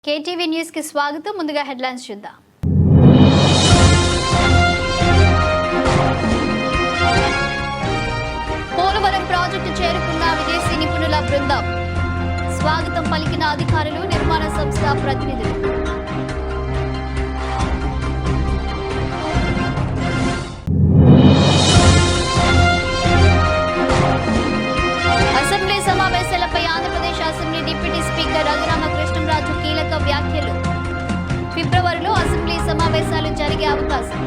KTV news కి స్వాగతం. ముందుగా హెడ్లైన్స్ చూద్దాం. పోలవరం ప్రాజెక్టు చేరుకున్న విదేశీ నిపుణుల బృందం. స్వాగతం పలికిన అధికారులు, నిర్మాణ సంస్థ ప్రతినిధులు. అసెంబ్లీ సమావేశాలపై Andhra Pradesh assembly deputy speaker Raghurama Krishnam Raju కీలక వ్యాఖ్యలు. ఫిబ్రవరిలో అసెంబ్లీ సమావేశాలు జరిగే అవకాశం.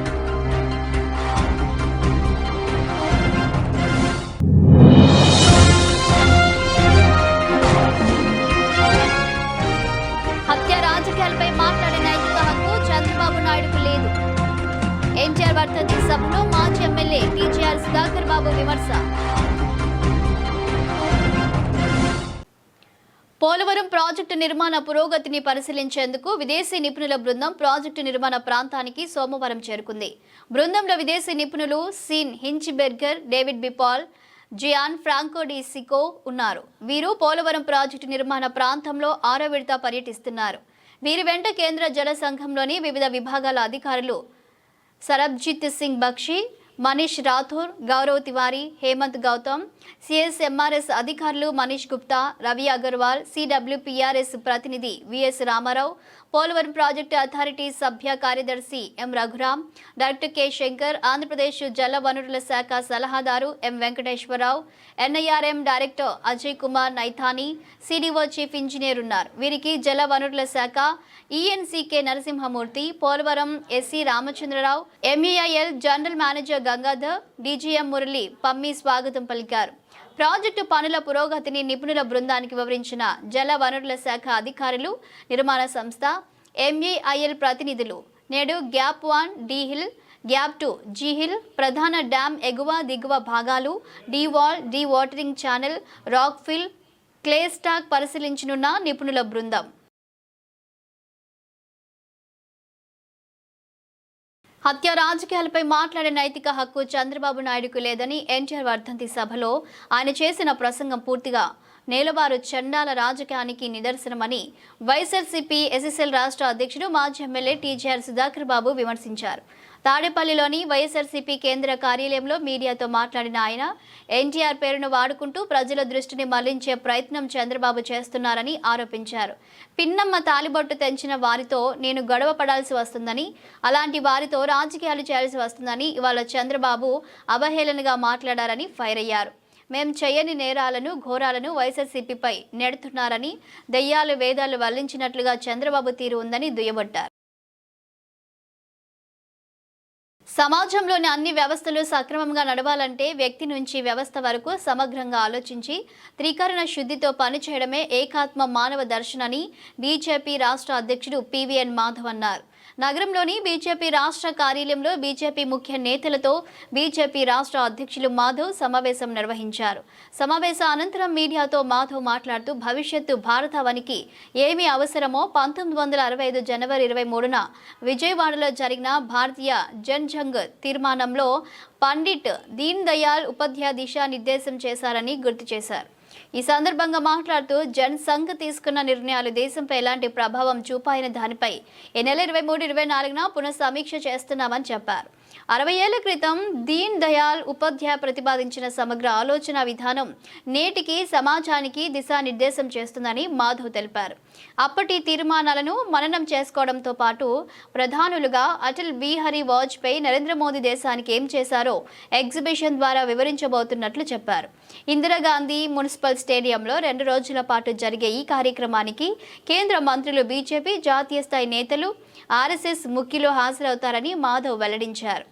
హత్య రాజకీయాలపై మాట్లాడే నైతిక హక్కు చంద్రబాబు నాయుడుకు లేదు. ఎన్టీఆర్ వర్ధంతి సభలో మాజీ ఎమ్మెల్యే టీజీఆర్ సుధాకర్ బాబు విమర్శ. పోలవరం ప్రాజెక్టు నిర్మాణ పురోగతిని పరిశీలించేందుకు విదేశీ నిపుణుల బృందం ప్రాజెక్టు నిర్మాణ ప్రాంతానికి సోమవారం చేరుకుంది. బృందంలో విదేశీ నిపుణులు సీన్ హించిబెర్గర్, డేవిడ్ బిపాల్, జియాన్ ఫ్రాంకో డి సికో ఉన్నారు. వీరు పోలవరం ప్రాజెక్టు నిర్మాణ ప్రాంతంలో 6వ విడత పర్యటిస్తున్నారు. వీరి వెంట కేంద్ర జల సంఘంలోని వివిధ విభాగాల అధికారులు సరబ్జిత్ సింగ్ బక్షి, మనీష్ రాథోర్, గౌరవ్ తివారీ, హేమంత్ గౌతమ్, సిఎస్ఎంఆర్ఎస్ అధికారులు మనీష్ గుప్తా, రవి అగర్వాల్, సిడబ్ల్యూపీఆర్ఎస్ ప్రతినిధి VS Ramarao, Polavaram project authority సభ్య కార్యదర్శి ఎం రఘురాం, డైరెక్టర్ కె శంకర్, ఆంధ్రప్రదేశ్ జల వనరుల శాఖ సలహాదారు ఎం Venkateswararao, ఎన్ఐఆర్ఎం director Ajay Kumar నైథానీ, CDO chief engineer ఉన్నారు. వీరికి జల వనరుల శాఖ ఈఎన్సీకే Narasimhamurthy, Polavaram SC Ramachandra Rao, MEIL general manager Gangadhar, DGM Murali Pammi స్వాగతం పలికారు. ప్రాజెక్టు పనుల పురోగతిని నిపుణుల బృందానికి వివరించిన జల వనరుల శాఖ అధికారులు, నిర్మాణ సంస్థ, ఎంఈఐఎల్ ప్రతినిధులు నేడు gap 1 D hill, gap 2 G hill, ప్రధాన డ్యాం ఎగువ దిగువ భాగాలు, D wall, dewatering channel, rock fill, clay stack పరిశీలించనున్న నిపుణుల బృందం. హత్య రాజకీయాలపై మాట్లాడే నైతిక హక్కు చంద్రబాబు నాయుడుకు లేదని ఎన్టీఆర్ వర్ధంతి సభలో ఆయన చేసిన ప్రసంగం పూర్తిగా నేలబారు చండాల రాజకీయానికి నిదర్శనమని వైఎస్ఆర్సీపీ ఎస్ఎస్ఎల్ రాష్ట్ర అధ్యక్షుడు మాజీ ఎమ్మెల్యే టీజీఆర్ సుధాకర్ బాబు విమర్శించారు. తాడేపల్లిలోని వైఎస్ఆర్సీపీ కేంద్ర కార్యాలయంలో మీడియాతో మాట్లాడిన ఆయన ఎన్టీఆర్ పేరును వాడుకుంటూ ప్రజల దృష్టిని మళ్లించే ప్రయత్నం చంద్రబాబు చేస్తున్నారని ఆరోపించారు. పిన్నమ్మ తాలిబొట్టు తెంచిన వారితో నేను గొడవ పడాల్సి వస్తుందని, అలాంటి వారితో రాజకీయాలు చేయాల్సి వస్తుందని ఇవాళ చంద్రబాబు అవహేళనగా మాట్లాడారని ఫైర్ అయ్యారు. మేం చేయని నేరాలను, ఘోరాలను వైఎస్ఆర్సీపీపై నెడుతున్నారని, దెయ్యాలు వేదాలు వల్లించినట్లుగా చంద్రబాబు తీరు ఉందని దుయ్యబట్టారు. సమాజంలోని అన్ని వ్యవస్థలు సక్రమంగా నడవాలంటే వ్యక్తి నుంచి వ్యవస్థ వరకు సమగ్రంగా ఆలోచించి త్రికరణ శుద్ధితో పనిచేయడమే ఏకాత్మ మానవ దర్శనని బీజేపీ రాష్ట్ర అధ్యక్షుడు పివిఎన్ మాధవ్ అన్నారు. నగరంలోని బీజేపీ రాష్ట్ర కార్యాలయంలో బీజేపీ ముఖ్య నేతలతో బీజేపీ రాష్ట్ర అధ్యక్షులు మాధవ్ సమావేశం నిర్వహించారు. సమావేశ అనంతరం మీడియాతో మాధవ్ మాట్లాడుతూ భవిష్యత్తు భారతావనికి ఏమి అవసరమో 1965 జనవరి 23న విజయవాడలో జరిగిన భారతీయ జనసంఘ్ తీర్మానంలో పండిట్ దీన్ దయాళ్ ఉపాధ్యాయ దిశానిర్దేశం చేశారని గుర్తు చేశారు. ఈ సందర్భంగా మాట్లాడుతూ జనసంఘ్ తీసుకున్న నిర్ణయాలు దేశంపై ఎలాంటి ప్రభావం చూపాయని దానిపై ఈ నెల 23-24న పునఃసమీక్ష చేస్తున్నామని చెప్పారు. 60 ఏళ్ల క్రితం దీన్ దయాళ్ ఉపాధ్యాయ ప్రతిపాదించిన సమగ్ర ఆలోచన విధానం నేటికి సమాజానికి దిశానిర్దేశం చేస్తుందని మాధవ్ తెలిపారు. అప్పటి తీర్మానాలను మననం చేసుకోవడంతో పాటు ప్రధానులుగా అటల్ బిహారీ వాజ్పేయి, నరేంద్ర మోదీ దేశానికి ఏం చేశారో ఎగ్జిబిషన్ ద్వారా వివరించబోతున్నట్లు చెప్పారు. ఇందిరాగాంధీ మున్సిపల్ స్టేడియంలో 2 రోజుల పాటు జరిగే ఈ కార్యక్రమానికి కేంద్ర మంత్రులు, బీజేపీ జాతీయ స్థాయి నేతలు, ఆర్ఎస్ఎస్ ముఖ్యులు హాజరవుతారని మాధవ్ వెల్లడించారు.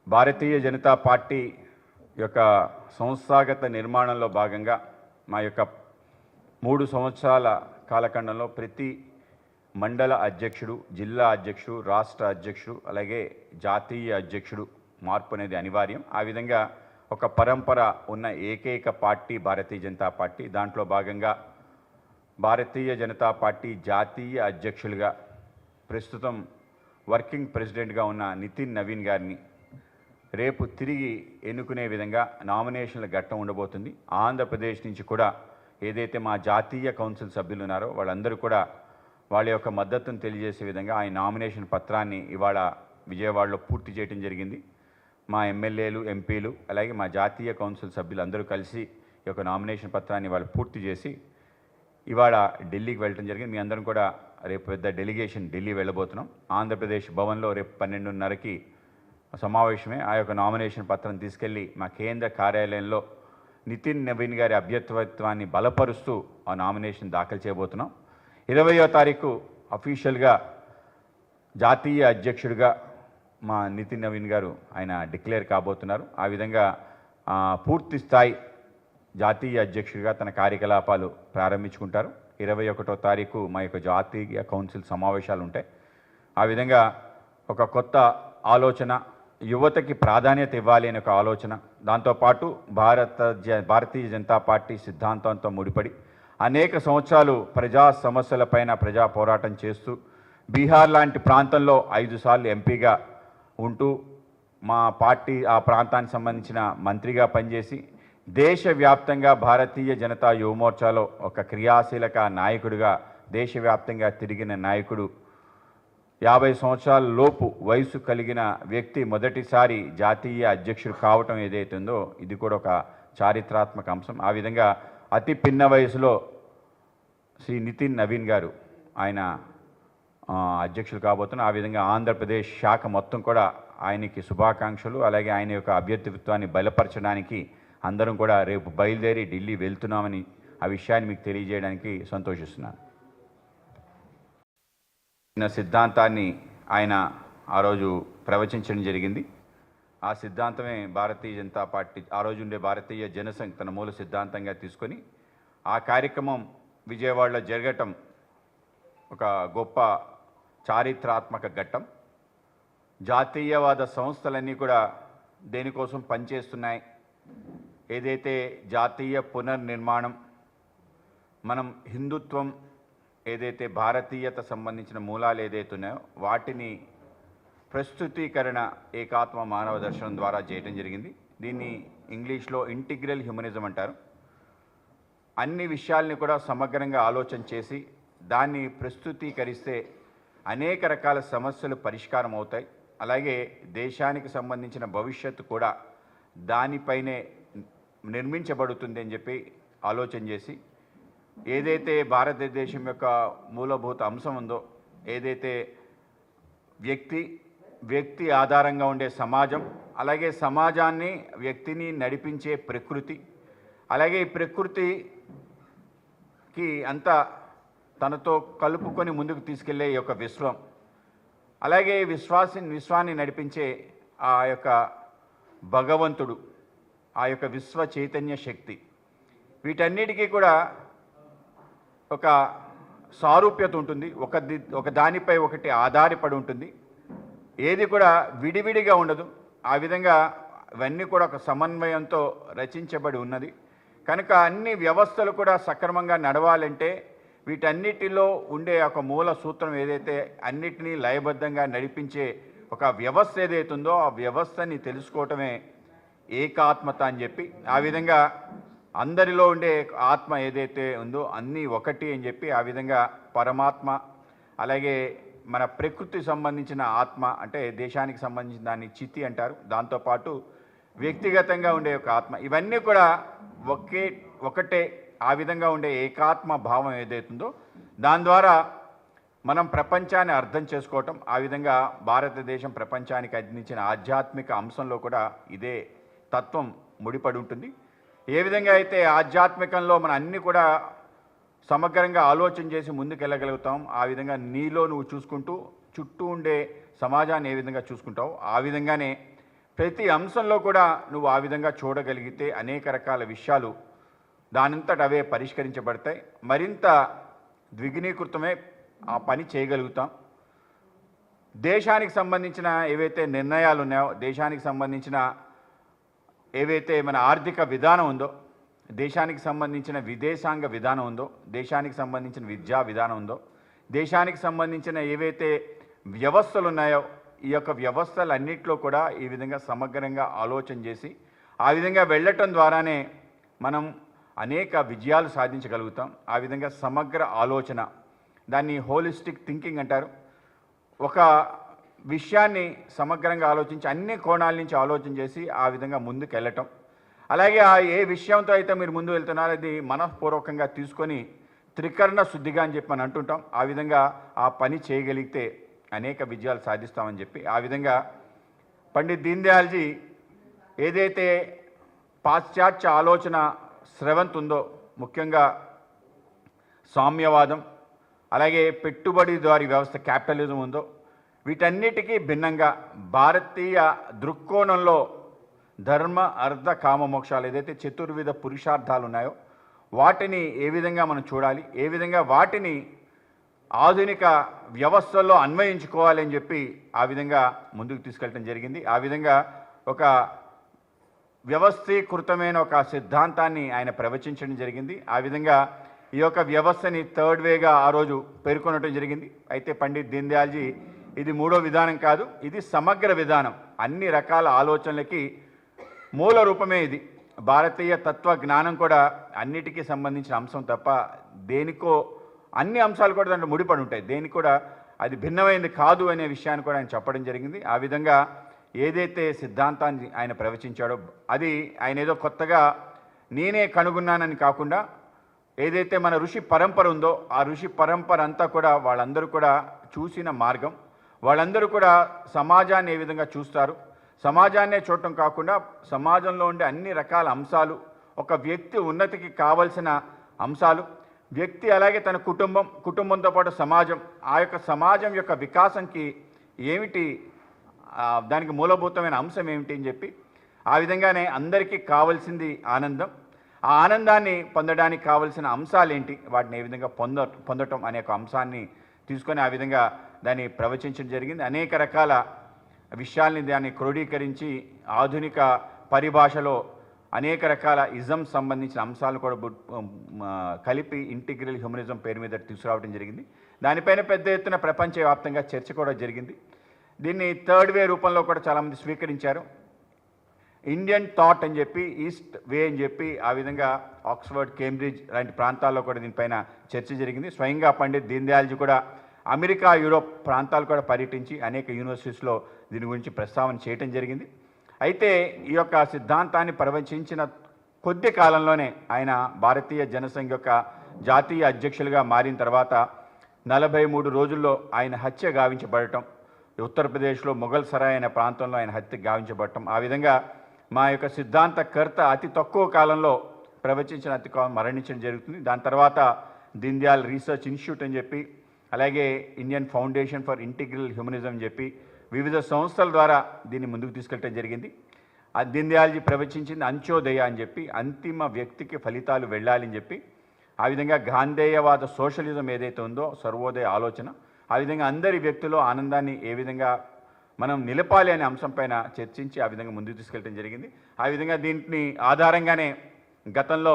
భారతీయ జనతా పార్టీ యొక్క సంస్థాగత నిర్మాణంలో భాగంగా మా యొక్క 3 సంవత్సరాల కాలఖండంలో ప్రతి మండల అధ్యక్షుడు, జిల్లా అధ్యక్షుడు, రాష్ట్ర అధ్యక్షుడు, అలాగే జాతీయ అధ్యక్షుడు మార్పు అనేది అనివార్యం. ఆ విధంగా ఒక పరంపర ఉన్న ఏకైక పార్టీ భారతీయ జనతా పార్టీ. దాంట్లో భాగంగా భారతీయ జనతా పార్టీ జాతీయ అధ్యక్షులుగా ప్రస్తుతం వర్కింగ్ ప్రెసిడెంట్గా ఉన్న నితిన్ నవీన్ గారిని రేపు తిరిగి ఎన్నుకునే విధంగా నామినేషన్ల ఘట్టం ఉండబోతుంది. ఆంధ్రప్రదేశ్ నుంచి కూడా ఏదైతే మా జాతీయ కౌన్సిల్ సభ్యులు ఉన్నారో వాళ్ళందరూ కూడా వాళ్ళ యొక్క మద్దతును తెలియజేసే విధంగా ఆయన నామినేషన్ పత్రాన్ని ఇవాళ విజయవాడలో పూర్తి చేయడం జరిగింది. మా ఎమ్మెల్యేలు, ఎంపీలు అలాగే మా జాతీయ కౌన్సిల్ సభ్యులు అందరూ కలిసి ఈ యొక్క నామినేషన్ పత్రాన్ని వాళ్ళు పూర్తి చేసి ఇవాళ ఢిల్లీకి వెళ్ళడం జరిగింది. మీ అందరం కూడా రేపు పెద్ద డెలిగేషన్ ఢిల్లీ వెళ్ళబోతున్నాం. ఆంధ్రప్రదేశ్ భవన్లో రేపు 12:30కి సమావేశమే. ఆ యొక్క నామినేషన్ పత్రం తీసుకెళ్ళి మా కేంద్ర కార్యాలయంలో నితిన్ నవీన్ గారి అభ్యర్థిత్వాన్ని బలపరుస్తూ ఆ నామినేషన్ దాఖలు చేయబోతున్నాం. 20వ తారీఖు అఫీషియల్గా జాతీయ అధ్యక్షుడిగా మా నితిన్ నవీన్ గారు ఆయన డిక్లేర్ కాబోతున్నారు. ఆ విధంగా పూర్తి స్థాయి జాతీయ అధ్యక్షుడిగా తన కార్యకలాపాలు ప్రారంభించుకుంటారు. 21వ తారీఖు మా యొక్క జాతీయ కౌన్సిల్ సమావేశాలు ఉంటాయి. ఆ విధంగా ఒక కొత్త ఆలోచన, యువతకి ప్రాధాన్యత ఇవ్వాలి అనే ఒక ఆలోచన, దాంతోపాటు భారతీయ జనతా పార్టీ సిద్ధాంతంతో ముడిపడి అనేక సంవత్సరాలు ప్రజా సమస్యలపైన ప్రజా పోరాటం చేస్తూ బీహార్ లాంటి ప్రాంతంలో 5 సార్లు ఎంపీగా ఉంటూ మా పార్టీ ఆ ప్రాంతానికి సంబంధించిన మంత్రిగా పనిచేసి దేశవ్యాప్తంగా భారతీయ జనతా యువమోర్చాలో ఒక క్రియాశీలక నాయకుడిగా దేశవ్యాప్తంగా తిరిగిన నాయకుడు, 50 సంవత్సరాల లోపు వయసు కలిగిన వ్యక్తి మొదటిసారి జాతీయ అధ్యక్షుడు కావటం ఏదైతుందో ఇది కూడా ఒక చారిత్రాత్మక అంశం. ఆ విధంగా అతి పిన్న వయసులో శ్రీ నితిన్ నవీన్ గారు ఆయన అధ్యక్షులు కాబోతున్నారు. ఆ విధంగా ఆంధ్రప్రదేశ్ శాఖ మొత్తం కూడా ఆయనకి శుభాకాంక్షలు, అలాగే ఆయన యొక్క అభ్యర్థిత్వాన్ని బలపరచడానికి అందరం కూడా రేపు బయలుదేరి ఢిల్లీ వెళ్తున్నామని ఆ విషయాన్ని మీకు తెలియజేయడానికి సంతోషిస్తున్నాను. సిద్ధాంతాన్ని ఆయన ఆ రోజు ప్రవచించడం జరిగింది. ఆ సిద్ధాంతమే భారతీయ జనతా పార్టీ ఆ రోజు ఉండే భారతీయ జనసంఘ్ తన మూల సిద్ధాంతంగా తీసుకొని ఆ కార్యక్రమం విజయవాడలో జరగటం ఒక గొప్ప చారిత్రాత్మక ఘట్టం. జాతీయవాద సంస్థలన్నీ కూడా దేనికోసం పనిచేస్తున్నాయి, ఏదైతే జాతీయ పునర్నిర్మాణం, మనం హిందుత్వం ఏదైతే భారతీయత సంబంధించిన మూలాలు ఏదైతే ఉన్నాయో వాటిని ప్రస్తుతీకరణ ఏకాత్మ మానవ దర్శనం ద్వారా చేయడం జరిగింది. దీన్ని ఇంగ్లీష్లో ఇంటిగ్రల్ హ్యూమనిజం అంటారు. అన్ని విషయాల్ని కూడా సమగ్రంగా ఆలోచన చేసి దాన్ని ప్రస్తుతీకరిస్తే అనేక రకాల సమస్యలు పరిష్కారం అవుతాయి. అలాగే దేశానికి సంబంధించిన భవిష్యత్తు కూడా దానిపైనే నిర్మించబడుతుంది అని చెప్పి ఆలోచన చేసి ఏదైతే భారతదేశం యొక్క మూలభూత అంశం ఉందో, ఏదైతే వ్యక్తి ఆధారంగా ఉండే సమాజం, అలాగే సమాజాన్ని వ్యక్తిని నడిపించే ప్రకృతి, అలాగే ఈ ప్రకృతికి అంతా తనతో కలుపుకొని ముందుకు తీసుకెళ్లే ఈ యొక్క విశ్వం, అలాగే విశ్వాన్ని నడిపించే ఆ యొక్క భగవంతుడు, ఆ యొక్క విశ్వ చైతన్య శక్తి, వీటన్నిటికీ కూడా ఒక సారూప్యత ఉంటుంది. ఒక దానిపై ఒకటి ఆధారపడి ఉంటుంది. ఏది కూడా విడివిడిగా ఉండదు. ఆ విధంగా ఇవన్నీ కూడా ఒక సమన్వయంతో రచించబడి ఉన్నది. కనుక అన్ని వ్యవస్థలు కూడా సక్రమంగా నడవాలంటే వీటన్నిటిలో ఉండే ఒక మూల సూత్రం ఏదైతే అన్నిటినీ లయబద్ధంగా నడిపించే ఒక వ్యవస్థ ఏదైతే ఉందో ఆ వ్యవస్థని తెలుసుకోవటమే ఏకాత్మత అని చెప్పి, ఆ విధంగా అందరిలో ఉండే ఆత్మ ఏదైతే ఉందో అన్నీ ఒకటి అని చెప్పి, ఆ విధంగా పరమాత్మ, అలాగే మన ప్రకృతికి సంబంధించిన ఆత్మ అంటే దేశానికి సంబంధించిన దాన్ని చితి అంటారు, దాంతోపాటు వ్యక్తిగతంగా ఉండే ఒక ఆత్మ, ఇవన్నీ కూడా ఒకటే. ఆ విధంగా ఉండే ఏకాత్మ భావం ఏదైతుందో దాని ద్వారా మనం ప్రపంచాన్ని అర్థం చేసుకోవటం, ఆ విధంగా భారతదేశం ప్రపంచానికి అందించిన ఆధ్యాత్మిక అంశంలో కూడా ఇదే తత్వం ముడిపడి ఉంటుంది. ఏ విధంగా అయితే ఆధ్యాత్మికంలో మన అన్ని కూడా సమగ్రంగా ఆలోచన చేసి ముందుకెళ్ళగలుగుతాం, ఆ విధంగా నీలో నువ్వు చూసుకుంటూ చుట్టూ ఉండే సమాజాన్ని ఏ విధంగా చూసుకుంటావు ఆ విధంగానే ప్రతి అంశంలో కూడా నువ్వు ఆ విధంగా చూడగలిగితే అనేక రకాల విషయాలు దానంతట అవే పరిష్కరించబడతాయి. మరింత ద్విగుణీకృతమే ఆ పని చేయగలుగుతాం. దేశానికి సంబంధించిన ఏవైతే నిర్ణయాలు ఉన్నాయో, దేశానికి సంబంధించిన ఏవైతే మన ఆర్థిక విధానం ఉందో, దేశానికి సంబంధించిన విదేశాంగ విధానం ఉందో, దేశానికి సంబంధించిన విద్యా విధానం ఉందో, దేశానికి సంబంధించిన ఏవైతే వ్యవస్థలు ఉన్నాయో ఈ యొక్క వ్యవస్థలన్నింటిలో కూడా ఈ విధంగా సమగ్రంగా ఆలోచన చేసి ఆ విధంగా వెళ్ళటం ద్వారానే మనం అనేక విజయాలు సాధించగలుగుతాం. ఆ విధంగా సమగ్ర ఆలోచన, దాన్ని హోలిస్టిక్ థింకింగ్ అంటారు. ఒక విషయాన్ని సమగ్రంగా ఆలోచించి అన్ని కోణాల నుంచి ఆలోచన చేసి ఆ విధంగా ముందుకు వెళ్ళటం. అలాగే ఏ విషయంతో అయితే మీరు ముందు వెళ్తున్నారో అది మనఃపూర్వకంగా తీసుకొని త్రికరణ శుద్ధిగా అని చెప్పి మనం అంటుంటాం. ఆ విధంగా ఆ పని చేయగలిగితే అనేక విజయాలు సాధిస్తామని చెప్పి ఆ విధంగా పండిత్ దీన్ దయాల్జీ ఏదైతే పాశ్చాత్య ఆలోచన స్రవంతి ఉందో, ముఖ్యంగా సామ్యవాదం, అలాగే పెట్టుబడిదారీ వ్యవస్థ క్యాపిటలిజం ఉందో, వీటన్నిటికీ భిన్నంగా భారతీయ దృక్కోణంలో ధర్మ అర్థ కామ మోక్షాలు ఏదైతే చతుర్విధ పురుషార్థాలు ఉన్నాయో వాటిని ఏ విధంగా మనం చూడాలి, ఏ విధంగా వాటిని ఆధునిక వ్యవస్థల్లో అన్వయించుకోవాలి అని చెప్పి ఆ విధంగా ముందుకు తీసుకెళ్ళడం జరిగింది. ఆ విధంగా ఒక వ్యవస్థీకృతమైన ఒక సిద్ధాంతాన్ని ఆయన ప్రవచించడం జరిగింది. ఆ విధంగా ఈ యొక్క వ్యవస్థని థర్డ్ వేగా ఆ రోజు పేర్కొనడం జరిగింది. అయితే పండిత్ దీన్ దయాల్జీ ఇది మూడో విధానం కాదు, ఇది సమగ్ర విధానం, అన్ని రకాల ఆలోచనలకి మూల రూపమే ఇది. భారతీయ తత్వ జ్ఞానం కూడా అన్నిటికీ సంబంధించిన అంశం తప్ప దేనికో అన్ని అంశాలు కూడా దాంట్లో ముడిపడి ఉంటాయి, దేనికి కూడా అది భిన్నమైనది కాదు అనే విషయాన్ని కూడా ఆయన చెప్పడం జరిగింది. ఆ విధంగా ఏదైతే సిద్ధాంతాన్ని ఆయన ప్రవచించాడో అది ఆయన ఏదో కొత్తగా నేనే కనుగొన్నానని కాకుండా ఏదైతే మన ఋషి పరంపర ఉందో ఆ ఋషి పరంపర అంతా కూడా వాళ్ళందరూ కూడా చూసిన మార్గం, వాళ్ళందరూ కూడా సమాజాన్ని ఏ విధంగా చూస్తారు, సమాజాన్నే చూడటం కాకుండా సమాజంలో ఉండే అన్ని రకాల అంశాలు, ఒక వ్యక్తి ఉన్నతికి కావలసిన అంశాలు, వ్యక్తి అలాగే తన కుటుంబంతో పాటు సమాజం, ఆ యొక్క సమాజం యొక్క వికాసంకి ఏమిటి దానికి మూలభూతమైన అంశం ఏమిటి అని చెప్పి ఆ విధంగానే అందరికీ కావాల్సింది ఆనందం, ఆ ఆనందాన్ని పొందడానికి కావలసిన అంశాలు ఏంటి, వాటిని ఏ విధంగా పొందటం అనే ఒక అంశాన్ని తీసుకొని ఆ విధంగా దాన్ని ప్రవచించడం జరిగింది. అనేక రకాల విషయాల్ని దాన్ని క్రోడీకరించి ఆధునిక పరిభాషలో అనేక రకాల ఇజం సంబంధించిన అంశాలు కూడా కలిపి ఇంటిగ్రల్ హ్యూమనిజం పేరు మీద తీసుకురావడం జరిగింది. దానిపైన పెద్ద ఎత్తున ప్రపంచవ్యాప్తంగా చర్చ కూడా జరిగింది. దీన్ని థర్డ్ వే రూపంలో కూడా చాలామంది స్వీకరించారు. ఇండియన్ థాట్ అని చెప్పి, ఈస్ట్ వే అని చెప్పి ఆ విధంగా ఆక్స్ఫర్డ్, కేంబ్రిడ్జ్ లాంటి ప్రాంతాల్లో కూడా దీనిపైన చర్చ జరిగింది. స్వయంగా పండిత్ దీన్ దయాల్జీ కూడా అమెరికా, యూరోప్ ప్రాంతాలు కూడా పర్యటించి అనేక యూనివర్సిటీస్లో దీని గురించి ప్రస్తావన చేయటం జరిగింది. అయితే ఈ యొక్క సిద్ధాంతాన్ని ప్రవచించిన కొద్ది కాలంలోనే ఆయన భారతీయ జనసంఘ్ యొక్క జాతీయ అధ్యక్షులుగా మారిన తర్వాత 43 రోజుల్లో ఆయన హత్య గావించబడటం, ఉత్తరప్రదేశ్లో మొఘల్ సరాయ్ అనే ప్రాంతంలో ఆయన హత్య గావించబడటం, ఆ విధంగా మా యొక్క సిద్ధాంతకర్త అతి తక్కువ కాలంలో ప్రవచించిన మరణించడం జరుగుతుంది. దాని తర్వాత దీన్ దయాల్ రీసెర్చ్ ఇన్స్టిట్యూట్ అని చెప్పి, అలాగే Indian foundation for integral humanism అని చెప్పి వివిధ సంస్థల ద్వారా దీన్ని ముందుకు తీసుకెళ్ళటం జరిగింది. దీన్ దయాల్జీ ప్రవచించింది అంత్యోదయ అని చెప్పి, అంతిమ వ్యక్తికి ఫలితాలు వెళ్ళాలని చెప్పి, ఆ విధంగా గాంధేయవాద సోషలిజం ఏదైతే ఉందో సర్వోదయ ఆలోచన, ఆ విధంగా అందరి వ్యక్తుల్లో ఆనందాన్ని ఏ విధంగా మనం నిలపాలి అనే అంశంపైన చర్చించి ఆ విధంగా ముందుకు తీసుకెళ్ళటం జరిగింది. ఆ విధంగా దీన్ని ఆధారంగానే గతంలో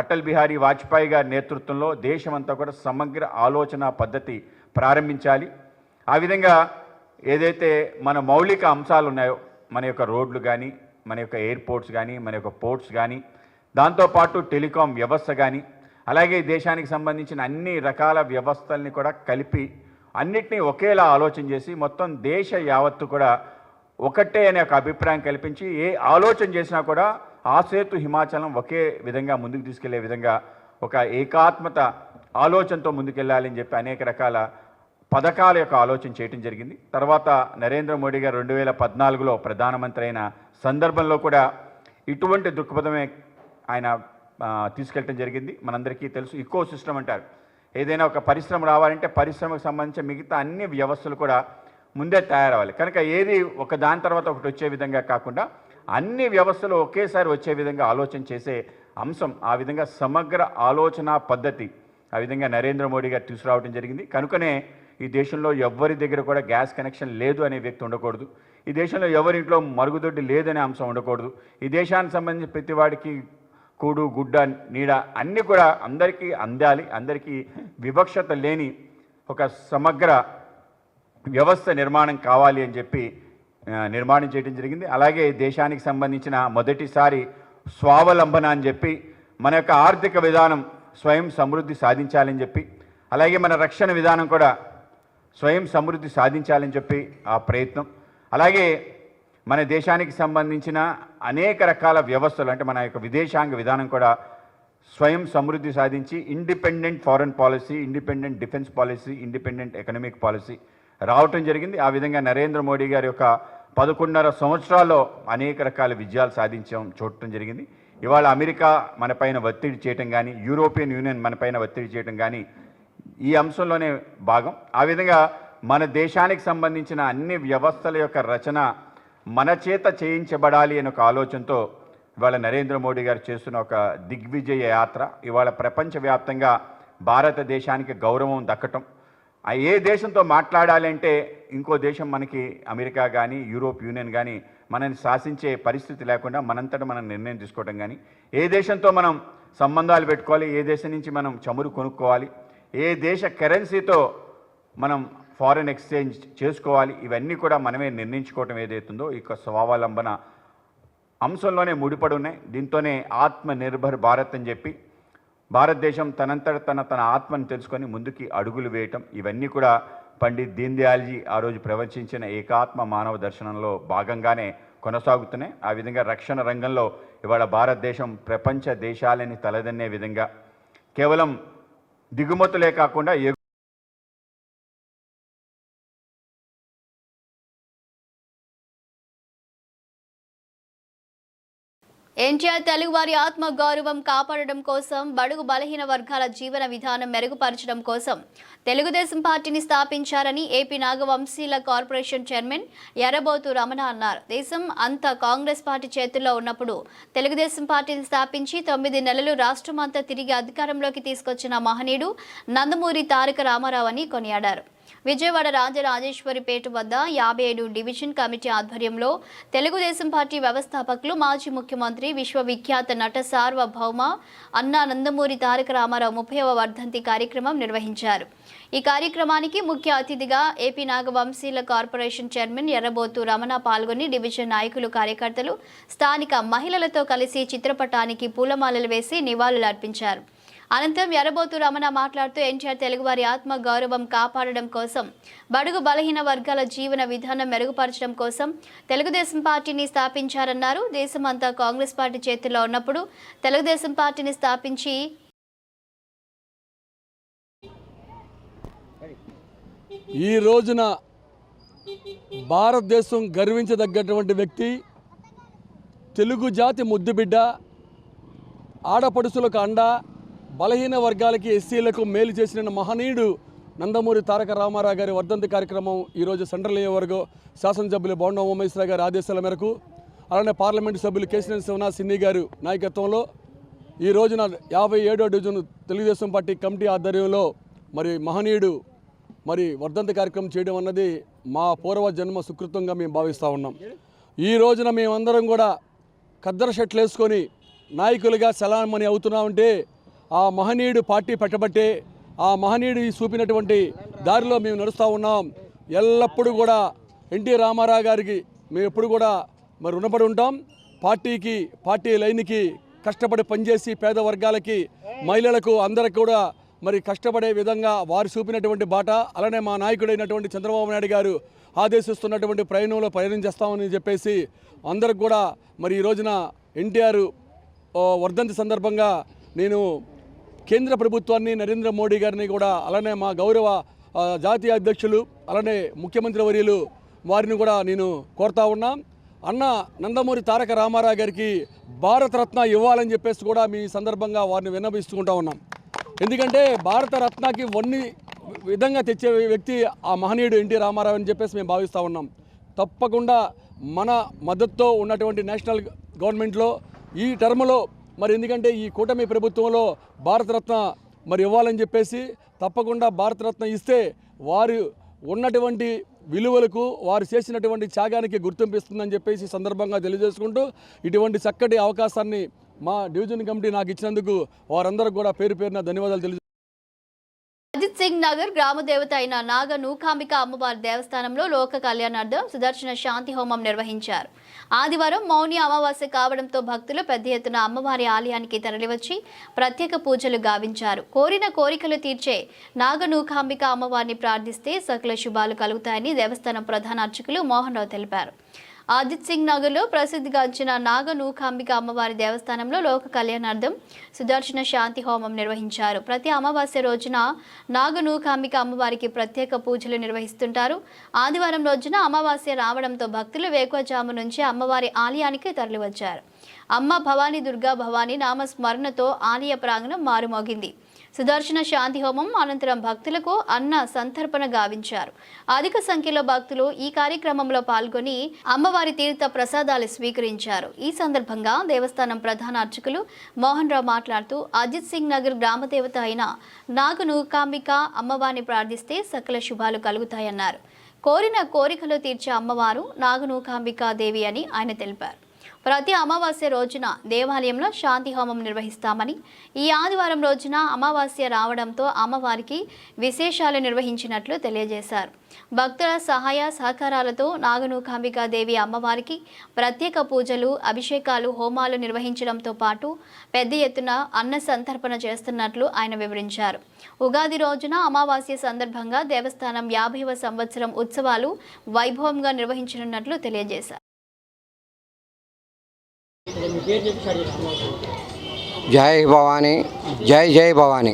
అటల్ బిహారీ వాజ్పేయి గారి నేతృత్వంలో దేశమంతా కూడా సమగ్ర ఆలోచన పద్ధతి ప్రారంభించాలి. ఆ విధంగా ఏదైతే మన మౌలిక అంశాలు ఉన్నాయో, మన యొక్క రోడ్లు కానీ, మన యొక్క ఎయిర్పోర్ట్స్ కానీ, మన యొక్క పోర్ట్స్ కానీ, దాంతోపాటు టెలికాం వ్యవస్థ కానీ, అలాగే దేశానికి సంబంధించిన అన్ని రకాల వ్యవస్థల్ని కూడా కలిపి అన్నిటినీ ఒకేలా ఆలోచన చేసి మొత్తం దేశ యావత్తు కూడా ఒకటే అనే ఒక అభిప్రాయం కల్పించి ఏ ఆలోచన చేసినా కూడా ఆ సేతు హిమాచలం ఒకే విధంగా ముందుకు తీసుకెళ్లే విధంగా ఒక ఏకాత్మత ఆలోచనతో ముందుకెళ్ళాలని చెప్పి అనేక రకాల పథకాల యొక్క ఆలోచన చేయడం జరిగింది. తర్వాత నరేంద్ర మోడీ గారు 2014లో ప్రధానమంత్రి అయిన సందర్భంలో కూడా ఇటువంటి దృక్పథమే ఆయన తీసుకెళ్ళటం జరిగింది. మనందరికీ తెలుసు, ఇకో సిస్టమ్ అంటారు. ఏదైనా ఒక పరిశ్రమ రావాలంటే పరిశ్రమకు సంబంధించిన మిగతా అన్ని వ్యవస్థలు కూడా ముందే తయారవ్వాలి. కనుక ఏది ఒక దాని తర్వాత ఒకటి వచ్చే విధంగా కాకుండా అన్ని వ్యవస్థలు ఒకేసారి వచ్చే విధంగా ఆలోచన చేసే అంశం, ఆ విధంగా సమగ్ర ఆలోచన పద్ధతి ఆ విధంగా నరేంద్ర మోడీ గారు తీసుకురావడం జరిగింది. కనుకనే ఈ దేశంలో ఎవరి దగ్గర కూడా గ్యాస్ కనెక్షన్ లేదు అనే వ్యక్తి ఉండకూడదు, ఈ దేశంలో ఎవరింట్లో మరుగుదొడ్డి లేదనే అంశం ఉండకూడదు, ఈ దేశానికి సంబంధించిన ప్రతి వాడికి కూడు, గుడ్డ, నీడ అన్నీ కూడా అందరికీ అందాలి, అందరికీ వివక్షత లేని ఒక సమగ్ర వ్యవస్థ నిర్మాణం కావాలి అని చెప్పి నిర్మాణం చేయడం జరిగింది. అలాగే దేశానికి సంబంధించిన మొదటిసారి స్వావలంబన అని చెప్పి మన యొక్క ఆర్థిక విధానం స్వయం సమృద్ధి సాధించాలని చెప్పి, అలాగే మన రక్షణ విధానం కూడా స్వయం సమృద్ధి సాధించాలని చెప్పి ఆ ప్రయత్నం, అలాగే మన దేశానికి సంబంధించిన అనేక రకాల వ్యవస్థలు అంటే మన యొక్క విదేశాంగ విధానం కూడా స్వయం సమృద్ధి సాధించి independent foreign policy, independent defence policy, independent economic policy రావటం జరిగింది. ఆ విధంగా నరేంద్ర మోడీ గారి యొక్క 11.5 సంవత్సరాల్లో అనేక రకాల విజయాలు చూడటం జరిగింది. ఇవాళ అమెరికా మన పైన ఒత్తిడి చేయటం కానీ, యూరోపియన్ యూనియన్ మన పైన ఒత్తిడి చేయటం కానీ ఈ అంశంలోనే భాగం. ఆ విధంగా మన దేశానికి సంబంధించిన అన్ని వ్యవస్థల యొక్క రచన మన చేత చేయించబడాలి అనే ఒక ఆలోచనతో ఇవాళ నరేంద్ర మోడీ గారు చేస్తున్న ఒక దిగ్విజయ యాత్ర ఇవాళ ప్రపంచవ్యాప్తంగా భారతదేశానికి గౌరవం దక్కటం. ఏ దేశంతో మాట్లాడాలి అంటే ఇంకో దేశం మనకి అమెరికా కానీ యూరోప్ యూనియన్ కానీ మనల్ని శాసించే పరిస్థితి లేకుండా మనంతటా మనం నిర్ణయం తీసుకోవడం కానీ, ఏ దేశంతో మనం సంబంధాలు పెట్టుకోవాలి, ఏ దేశం నుంచి మనం చమురు కొనుక్కోవాలి, ఏ దేశ కరెన్సీతో మనం ఫారెన్ ఎక్స్చేంజ్ చేసుకోవాలి, ఇవన్నీ కూడా మనమే నిర్ణయించుకోవటం ఏదైతుందో ఇక స్వావలంబన అంశంలోనే ముడిపడి ఉన్నాయి. దీంతోనే ఆత్మ నిర్భర్ భారత్ అని చెప్పి భారతదేశం తనంతట తన ఆత్మను తెలుసుకొని ముందుకి అడుగులు వేయటం, ఇవన్నీ కూడా పండిత్ దీన్ దయాల్జీ ఆ రోజు ప్రవచించిన ఏకాత్మ మానవ దర్శనంలో భాగంగానే కొనసాగుతున్నాయి. ఆ విధంగా రక్షణ రంగంలో ఇవాళ భారతదేశం ప్రపంచ దేశాలని తలదన్నే విధంగా కేవలం దిగుమతులే కాకుండా ఎన్టీఆర్ తెలుగువారి ఆత్మ గౌరవం కాపాడడం కోసం, బడుగు బలహీన వర్గాల జీవన విధానం మెరుగుపరచడం కోసం తెలుగుదేశం పార్టీని స్థాపించారని ఏపీ నాగవంశీల కార్పొరేషన్ చైర్మన్ ఎర్రబోతు రమణ అన్నారు. దేశం అంతా కాంగ్రెస్ పార్టీ చేతుల్లో ఉన్నప్పుడు తెలుగుదేశం పార్టీని స్థాపించి 9 నెలలు రాష్ట్రం అంతా తిరిగి అధికారంలోకి తీసుకొచ్చిన మహనీయుడు నందమూరి తారక రామారావు అని కొనియాడారు. విజయవాడ రాజరాజేశ్వరిపేట వద్ద 57 డివిజన్ కమిటీ ఆధ్వర్యంలో తెలుగుదేశం పార్టీ వ్యవస్థాపకులు, మాజీ ముఖ్యమంత్రి, విశ్వవిఖ్యాత నట సార్వభౌమ అన్నా నందమూరి తారక రామారావు 30వ వర్ధంతి కార్యక్రమం నిర్వహించారు. ఈ కార్యక్రమానికి ముఖ్య అతిథిగా ఏపీ నాగవంశీల కార్పొరేషన్ చైర్మన్ ఎర్రబోతు రమణ పాల్గొని డివిజన్ నాయకులు, కార్యకర్తలు, స్థానిక మహిళలతో కలిసి చిత్రపటానికి పూలమాలలు వేసి నివాళులర్పించారు. అనంతరం ఎర్రబోతు రమణ మాట్లాడుతూ ఎన్టీఆర్ తెలుగువారి ఆత్మ గౌరవం కాపాడడం కోసం, బడుగు బలహీన వర్గాల జీవన విధానం మెరుగుపరచడం కోసం తెలుగుదేశం పార్టీని స్థాపించారన్నారు. దేశమంతా కాంగ్రెస్ పార్టీ చేతుల్లో ఉన్నప్పుడు తెలుగుదేశం పార్టీని స్థాపించి ఈ రోజున భారతదేశం గర్వించదగ్గటువంటి వ్యక్తి, తెలుగు జాతి ముద్దుబిడ్డ, ఆడపడుసులకు అండ, బలహీన వర్గాలకి, ఎస్సీలకు మేలు చేసిన మహనీయుడు నందమూరి తారక రామారావు గారి వర్ధంతి కార్యక్రమం ఈరోజు సెంట్రల్ నియోజకవర్గం శాసనసభ్యులు బోండా ఉమేశ్వర గారి ఆదేశాల మేరకు, అలానే పార్లమెంటు సభ్యులు కేశినేని శివనాథ్ సిన్ని గారు నాయకత్వంలో ఈ రోజున 57వ డివిజన్ తెలుగుదేశం పార్టీ కమిటీ ఆధ్వర్యంలో మరి మహనీయుడు వర్ధంతి కార్యక్రమం చేయడం అన్నది మా పూర్వ జన్మ సుకృతంగా మేము భావిస్తూ ఉన్నాం. ఈ రోజున మేమందరం కూడా ఖద్దరు షర్ట్లు వేసుకొని నాయకులుగా సలామణి అవుతున్నామంటే ఆ మహనీయుడు పార్టీ పెట్టబట్టే, ఆ మహనీయుడు చూపినటువంటి దారిలో మేము నడుస్తూ ఉన్నాం. ఎల్లప్పుడూ కూడా ఎన్టీ రామారావు గారికి మేము ఎప్పుడు కూడా రుణపడి ఉంటాం. పార్టీ లైన్కి కష్టపడి పనిచేసి పేద వర్గాలకి, మహిళలకు, అందరికి కూడా కష్టపడే విధంగా వారు చూపినటువంటి బాట, అలానే మా నాయకుడైనటువంటి చంద్రబాబు నాయుడు గారు ఆదేశిస్తున్నటువంటి ప్రయాణంలో ప్రయాణం చేస్తామని చెప్పేసి అందరికి కూడా ఈ రోజున ఎన్టీఆర్ వర్ధంతి సందర్భంగా నేను కేంద్ర ప్రభుత్వాన్ని, నరేంద్ర మోడీ గారిని కూడా, అలానే మా గౌరవ జాతీయ అధ్యక్షులు, అలానే ముఖ్యమంత్రి వర్యులు వారిని కూడా నేను కోరుతా ఉన్నా. అన్న నందమూరి తారక రామారావు గారికి భారతరత్న ఇవ్వాలని చెప్పేసి కూడా మీ సందర్భంగా వారిని విన్నవిస్తుంటా ఉన్నాం. ఎందుకంటే భారతరత్నకి వన్ని విధంగా తెచ్చే వ్యక్తి ఆ మహనీయుడు ఎన్టీ రామారావు అని చెప్పేసి మేము భావిస్తూ ఉన్నాం. తప్పకుండా మన మద్దతుతో ఉన్నటువంటి నేషనల్ గవర్నమెంట్లో ఈ టర్మ్లో ఎందుకంటే ఈ కూటమి ప్రభుత్వంలో భారతరత్న ఇవ్వాలని చెప్పేసి, తప్పకుండా భారతరత్న ఇస్తే వారు ఉన్నటువంటి విలువలకు, వారు చేసినటువంటి త్యాగానికి గుర్తింపు ఇస్తుందని చెప్పేసి సందర్భంగా తెలియజేసుకుంటూ, ఇటువంటి చక్కటి అవకాశాన్ని మా డివిజన్ కమిటీ నాకు ఇచ్చినందుకు వారందరూ కూడా పేరు పేరున ధన్యవాదాలు తెలియజేస్తున్నాను. అజిత్ సింగ్ నగర్ గ్రామ దేవత అయిన నాగ నూకాంబిక అమ్మవారి దేవస్థానంలో లోక కళ్యాణార్థం సుదర్శన శాంతి హోమం నిర్వహించారు. ఆదివారం మౌని అమావాస్య కావడంతో భక్తులు పెద్ద ఎత్తున అమ్మవారి ఆలయానికి తరలివచ్చి ప్రత్యేక పూజలు గావించారు. కోరిన కోరికలు తీర్చే నాగ నూకాంబిక అమ్మవారిని ప్రార్థిస్తే సకల శుభాలు కలుగుతాయని దేవస్థానం ప్రధాన అర్చకులు మోహన్ రావు తెలిపారు. అజిత్ సింగ్ నగర్లో ప్రసిద్ధిగాంచిన నాగ నూకాంబిక అమ్మవారి దేవస్థానంలో లోక కళ్యాణార్థం సుదర్శన శాంతి హోమం నిర్వహించారు. ప్రతి అమావాస్య రోజున నాగ నూకాంబిక అమ్మవారికి ప్రత్యేక పూజలు నిర్వహిస్తుంటారు. ఆదివారం రోజున అమావాస్య రావడంతో భక్తులు వేకువజాము నుంచి అమ్మవారి ఆలయానికి తరలివచ్చారు. అమ్మ భవానీ దుర్గా భవానీ నామస్మరణతో ఆలయ ప్రాంగణం మారుమోగింది. సుదర్శన శాంతి హోమం అనంతరం భక్తులకు అన్న సంతర్పణ గావించారు. అధిక సంఖ్యలో భక్తులు ఈ కార్యక్రమంలో పాల్గొని అమ్మవారి తీర్థ ప్రసాదాలు స్వీకరించారు. ఈ సందర్భంగా దేవస్థానం ప్రధాన అర్చకులు మోహన్ రావు మాట్లాడుతూ అజిత్ సింగ్ నగర్ గ్రామదేవత అయిన నాగ నూకాంబిక అమ్మవారిని ప్రార్థిస్తే సకల శుభాలు కలుగుతాయన్నారు. కోరిన కోరికలు తీర్చే అమ్మవారు నాగ నూకాంబికా దేవి అని ఆయన తెలిపారు. ప్రతి అమావాస్య రోజున దేవాలయంలో శాంతి హోమం నిర్వహిస్తామని, ఈ ఆదివారం రోజున అమావాస్య రావడంతో అమ్మవారికి విశేషాలు నిర్వహించినట్లు తెలియజేశారు. భక్తుల సహాయ సహకారాలతో నాగనూకాంబికా దేవి అమ్మవారికి ప్రత్యేక పూజలు, అభిషేకాలు, హోమాలు నిర్వహించడంతో పాటు పెద్ద ఎత్తున అన్న సంతర్పణ చేస్తున్నట్లు ఆయన వివరించారు. ఉగాది రోజున అమావాస్య సందర్భంగా దేవస్థానం 50వ సంవత్సరం ఉత్సవాలు వైభవంగా నిర్వహించనున్నట్లు తెలియజేశారు. జై భవానీ, జై జై భవానీ.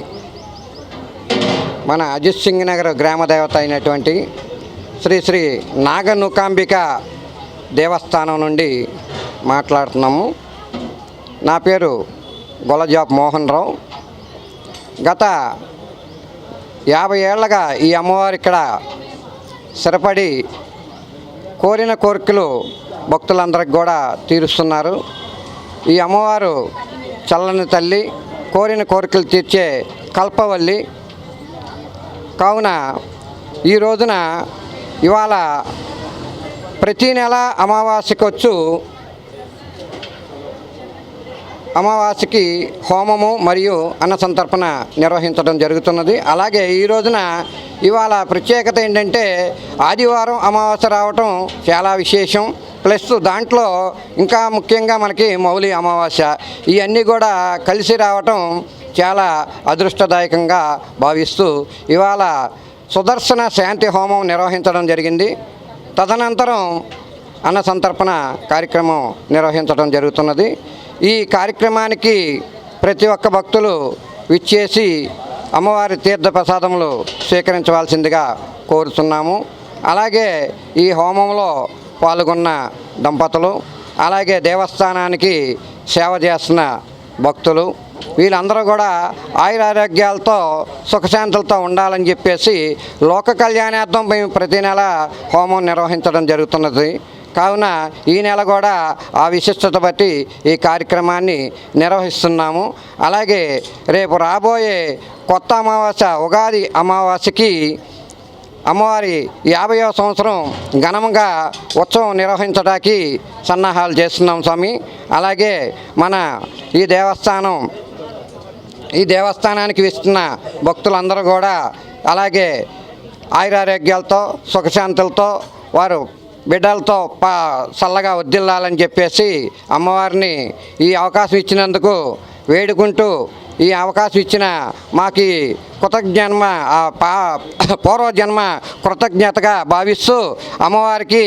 మన అజిత్ సింగ్ నగర్ గ్రామ దేవత అయినటువంటి శ్రీ శ్రీ నాగ నూకాంబిక దేవస్థానం నుండి మాట్లాడుతున్నాము. నా పేరు గొలజాప్ మోహన్ రావు. గత 50 ఏళ్లుగా ఈ అమ్మవారు ఇక్కడ స్థిరపడి కోరిన కోరికలు భక్తులందరికి కూడా తీరుస్తున్నారు. ఈ అమ్మవారు చల్లని తల్లి, కోరిన కోరికలు తీర్చే కల్పవల్లి. కావున ఈ రోజున ఇవాళ ప్రతీ నెల అమావాస్యకి హోమము మరియు అన్న సంతర్పణ నిర్వహించడం జరుగుతున్నది. అలాగే ఈ రోజున ఇవాళ ప్రత్యేకత ఏంటంటే ఆదివారం అమావాస్య రావటం చాలా విశేషం. ప్లస్ దాంట్లో ఇంకా ముఖ్యంగా మనకి మౌలి అమావాస్య, ఇవన్నీ కూడా కలిసి రావటం చాలా అదృష్టదాయకంగా భావిస్తూ ఇవాళ సుదర్శన శాంతి హోమం నిర్వహించడం జరిగింది. తదనంతరం అన్న సంతర్పణ కార్యక్రమం నిర్వహించడం జరుగుతున్నది. ఈ కార్యక్రమానికి ప్రతి ఒక్క భక్తులు విచ్చేసి అమ్మవారి తీర్థ ప్రసాదములు స్వీకరించవలసిందిగా కోరుతున్నాము. అలాగే ఈ హోమంలో పాల్గొన్న దంపతులు, అలాగే దేవస్థానానికి సేవ చేస్తున్న భక్తులు, వీళ్ళందరూ కూడా ఆయురారోగ్యాలతో సుఖశాంతులతో ఉండాలని చెప్పేసి లోక కళ్యాణార్థం మేము ప్రతి నెల హోమం నిర్వహించడం జరుగుతున్నది. కావున ఈ నెల కూడా ఆ విశిష్టత బట్టి ఈ కార్యక్రమాన్ని నిర్వహిస్తున్నాము. అలాగే రేపు రాబోయే కొత్త అమావాస్య ఉగాది అమావాస్యకి అమ్మవారి 50వ సంవత్సరం ఘనంగా ఉత్సవం నిర్వహించడానికి సన్నాహాలు చేస్తున్నాం స్వామి. అలాగే మన ఈ దేవస్థానానికి ఇస్తున్న భక్తులందరూ కూడా అలాగే ఆయురారోగ్యాలతో సుఖశాంతులతో వారు బిడ్డలతో చల్లగా వర్ధిల్లాలని చెప్పేసి అమ్మవారిని ఈ అవకాశం ఇచ్చినందుకు వేడుకుంటూ, ఈ అవకాశం ఇచ్చిన మాకు పూర్వజన్మ కృతజ్ఞతగా భావిస్తూ అమ్మవారికి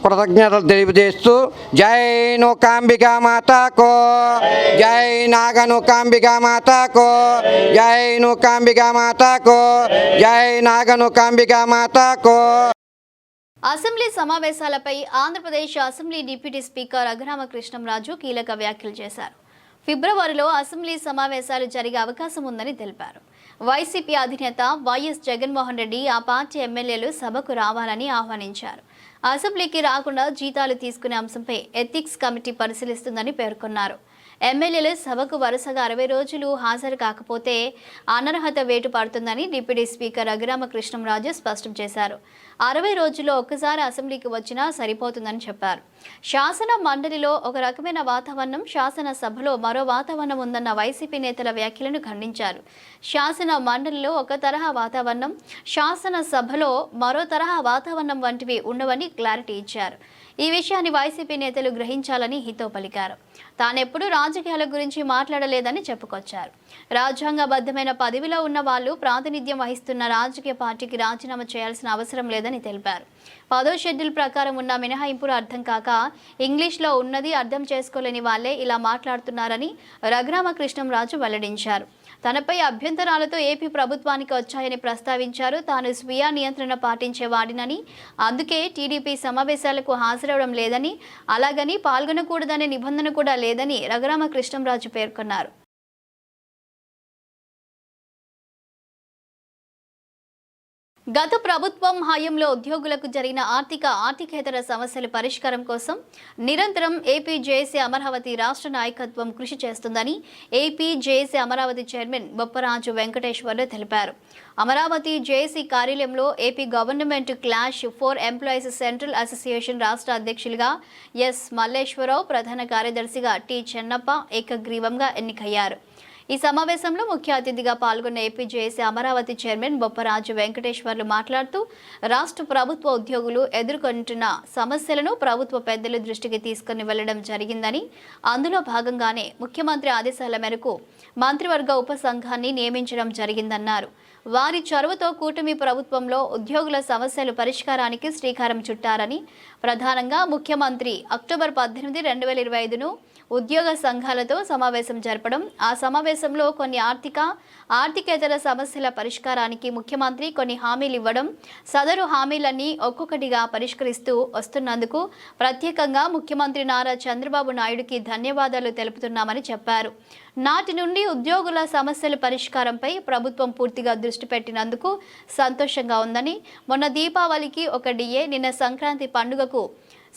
కృతజ్ఞతలు తెలియజేస్తూ జై నూకాంబికా మాతాకో, జై నాగ నూకాంబికా మాతాకో, జై నూకాంబికా మాతాకో, జై నాగ నూకాంబికా మాతాకో. అసెంబ్లీ సమావేశాలపై Andhra Pradesh assembly deputy speaker Raghurama Krishnam Raju కీలక వ్యాఖ్యలు చేశారు. ఫిబ్రవరిలో అసెంబ్లీ సమావేశాలు జరిగే అవకాశం ఉందని తెలిపారు. వైసీపీ అధినేత వైఎస్ జగన్మోహన్ రెడ్డి ఆ పార్టీ ఎమ్మెల్యేలు సభకు రావాలని ఆహ్వానించారు. అసెంబ్లీకి రాకుండా జీతాలు తీసుకునే అంశంపై ఎథిక్స్ కమిటీ పరిశీలిస్తుందని పేర్కొన్నారు. ఎమ్మెల్యేలు సభకు వరుసగా 60 రోజులు హాజరు కాకపోతే అనర్హత వేటు పడుతుందని డిప్యూటీ స్పీకర్ రఘురామకృష్ణంరాజు స్పష్టం చేశారు. 60 రోజుల్లో ఒక్కసారి అసెంబ్లీకి వచ్చినా సరిపోతుందని చెప్పారు. శాసన మండలిలో ఒక రకమైన వాతావరణం, శాసనసభలో మరో వాతావరణం ఉందన్న వైసీపీ నేతల వ్యాఖ్యలను ఖండించారు. శాసన మండలిలో ఒక తరహా వాతావరణం, శాసనసభలో మరో తరహా వాతావరణం వంటివి ఉండవని క్లారిటీ ఇచ్చారు. ఈ విషయాన్ని వైసీపీ నేతలు గ్రహించాలని హితో పలికారు. తానెప్పుడు రాజకీయాల గురించి మాట్లాడలేదని చెప్పుకొచ్చారు. రాజ్యాంగబద్ధమైన పదవిలో ఉన్న వాళ్ళు ప్రాతినిధ్యం వహిస్తున్న రాజకీయ పార్టీకి రాజీనామా చేయాల్సిన అవసరం లేదని తెలిపారు. 10వ షెడ్యూల్ ప్రకారం ఉన్న మినహాయింపులు అర్థం కాక ఇంగ్లీష్లో ఉన్నది అర్థం చేసుకోలేని వాళ్లే ఇలా మాట్లాడుతున్నారని రఘురామకృష్ణంరాజు వెల్లడించారు. తనపై అభ్యంతరాలతో ఏపీ ప్రభుత్వానికి వచ్చాయని ప్రస్తావించారు. తాను స్వీయ నియంత్రణ పాటించేవాడినని, అందుకే టీడీపీ సమావేశాలకు హాజరవడం లేదని, అలాగని పాల్గొనకూడదనే నిబంధన కూడా లేదని రఘురామకృష్ణంరాజు పేర్కొన్నారు. గత ప్రభుత్వం హయాంలో ఉద్యోగులకు జరిగిన ఆర్థికేతర సమస్యల పరిష్కారం కోసం నిరంతరం ఏపీ జేఏసీ అమరావతి రాష్ట్ర నాయకత్వం కృషి చేస్తుందని AP JAC Amaravati chairman Bopparaju Venkateswarlu తెలిపారు. అమరావతి జేఏసీ కార్యాలయంలో AP government clash for employees central association రాష్ట్ర అధ్యక్షులుగా ఎస్ మల్లేశ్వరరావు, ప్రధాన కార్యదర్శిగా టి చెన్నప్ప ఏకగ్రీవంగా ఎన్నికయ్యారు. ఈ సమావేశంలో ముఖ్య అతిథిగా పాల్గొన్న AP JAC Amaravati chairman Bopparaju Venkateswarlu మాట్లాడుతూ రాష్ట్ర ప్రభుత్వ ఉద్యోగులు ఎదుర్కొంటున్న సమస్యలను ప్రభుత్వ పెద్దల దృష్టికి తీసుకుని వెళ్లడం జరిగిందని, అందులో భాగంగానే ముఖ్యమంత్రి ఆదేశాల మేరకు మంత్రివర్గ ఉపసంఘాన్ని నియమించడం జరిగిందన్నారు. వారి చొరవతో కూటమి ప్రభుత్వంలో ఉద్యోగుల సమస్యల పరిష్కారానికి శ్రీకారం చుట్టారని, ప్రధానంగా ముఖ్యమంత్రి అక్టోబర్ 18, 2025ను ఉద్యోగ సంఘాలతో సమావేశం జరపడం, ఆ సమావేశంలో కొన్ని ఆర్థికేతర సమస్యల పరిష్కారానికి ముఖ్యమంత్రి కొన్ని హామీలు ఇవ్వడం, సదరు హామీలన్నీ ఒక్కొక్కటిగా పరిష్కరిస్తూ వస్తున్నందుకు ప్రత్యేకంగా ముఖ్యమంత్రి నారా చంద్రబాబు నాయుడుకి ధన్యవాదాలు తెలుపుతున్నామని చెప్పారు. నాటి నుండి ఉద్యోగుల సమస్యల పరిష్కారంపై ప్రభుత్వం పూర్తిగా దృష్టి పెట్టినందుకు సంతోషంగా ఉందని, మొన్న దీపావళికి ఒక డిఏ, నిన్న సంక్రాంతి పండుగకు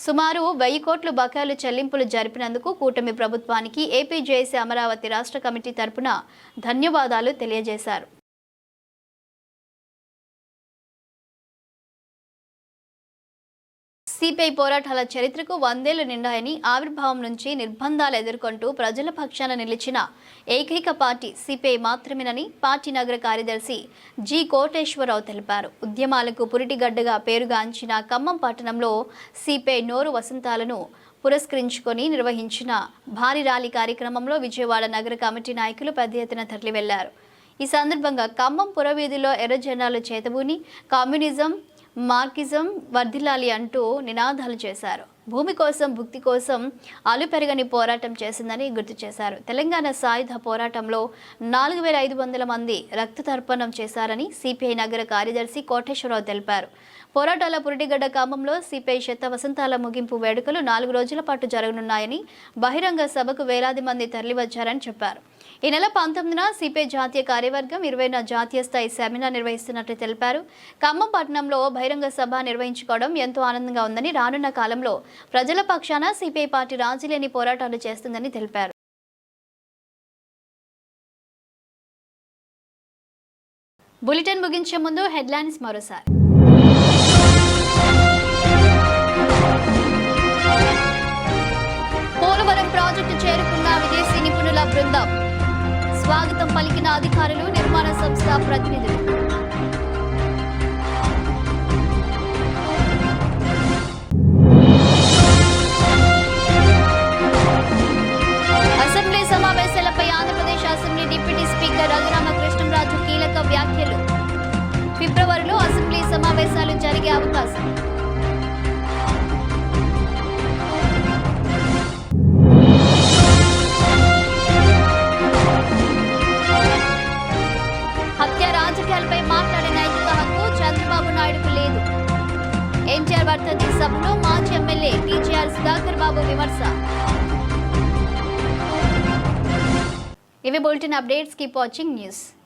సుమారు 1000 కోట్ల బకాయిలు చెల్లింపులు జరిపినందుకు కూటమి ప్రభుత్వానికి ఏపీ జేఏసీ అమరావతి రాష్ట్ర కమిటీ తరపున ధన్యవాదాలు తెలియజేశారు. సిపిఐ పోరాటాల చరిత్రకు 100 ఏళ్లు నిండాయని, ఆవిర్భావం నుంచి నిర్బంధాలు ఎదుర్కొంటూ ప్రజల పక్షాన నిలిచిన ఏకైక పార్టీ సిపిఐ మాత్రమేనని పార్టీ నగర కార్యదర్శి జి కోటేశ్వరరావు తెలిపారు. ఉద్యమాలకు పురిటిగడ్డగా పేరుగాంచిన ఖమ్మం పట్టణంలో సిపిఐ నోరు వసంతాలను పురస్కరించుకొని నిర్వహించిన భారీ ర్యాలీ కార్యక్రమంలో విజయవాడ నగర కమిటీ నాయకులు పెద్ద ఎత్తున తరలి వెళ్లారు. ఈ సందర్భంగా ఖమ్మం పురవీధిలో ఎర్ర జెండాలు చేతబూని కమ్యూనిజం, మార్కిజం వర్ధిల్లాలి అంటూ నినాదాలు చేశారు. భూమి కోసం, భుక్తి కోసం అలుపెరగని పోరాటం చేసిందని గుర్తు చేశారు. తెలంగాణ సాయుధ పోరాటంలో 4500 మంది రక్తతర్పణం చేశారని సిపిఐ నగర కార్యదర్శి కోటేశ్వరరావు తెలిపారు. పోరాటాల పురిటిగడ్డ ఖమ్మంలో సిపిఐ శత వసంతాల ముగింపు వేడుకలు 4 రోజుల పాటు జరగనున్నాయని, బహిరంగ సభకు వేలాది మంది తరలివచ్చారని చెప్పారు. ఈ నెల 19న సిపిఐ జాతీయ కార్యవర్గం 20న జాతీయ స్థాయి సెమినార్ నిర్వహిస్తున్నట్లు తెలిపారు. ఖమ్మం పట్టణంలో బహిరంగ సభ నిర్వహించుకోవడం ఎంతో ఆనందంగా ఉందని, రానున్న కాలంలో ప్రజల పక్షాన సిపిఐ పార్టీ రాజీలేని పోరాటాలు చేస్తుందని తెలిపారు. బులెటిన్ ముగించే ముందు హెడ్లైన్స్ మరోసారి. పోలవరం ప్రాజెక్టు చేరుకున్న విదేశీ నిపుణుల బృందం. స్వాగతం పలికిన అధికారులు, నిర్మాణ సంస్థ ప్రతినిధులు. అసెంబ్లీ సమావేశాలపై Andhra Pradesh assembly deputy speaker Raghurama Krishnam Raju కీలక వ్యాఖ్యలు. ఫిబ్రవరిలో అసెంబ్లీ సమావేశాలు జరిగే అవకాశం. హత్య రాజకీయాలపై మాట్లాడే నైతిక హక్కు చంద్రబాబు నాయుడుకు లేదు. ఎన్టీఆర్ వర్ధంతి సభలో మాజీ ఎమ్మెల్యే టీజీఆర్ సుధాకర్ బాబు విమర్శ. ఇవి bulletin updates. Keep watching news.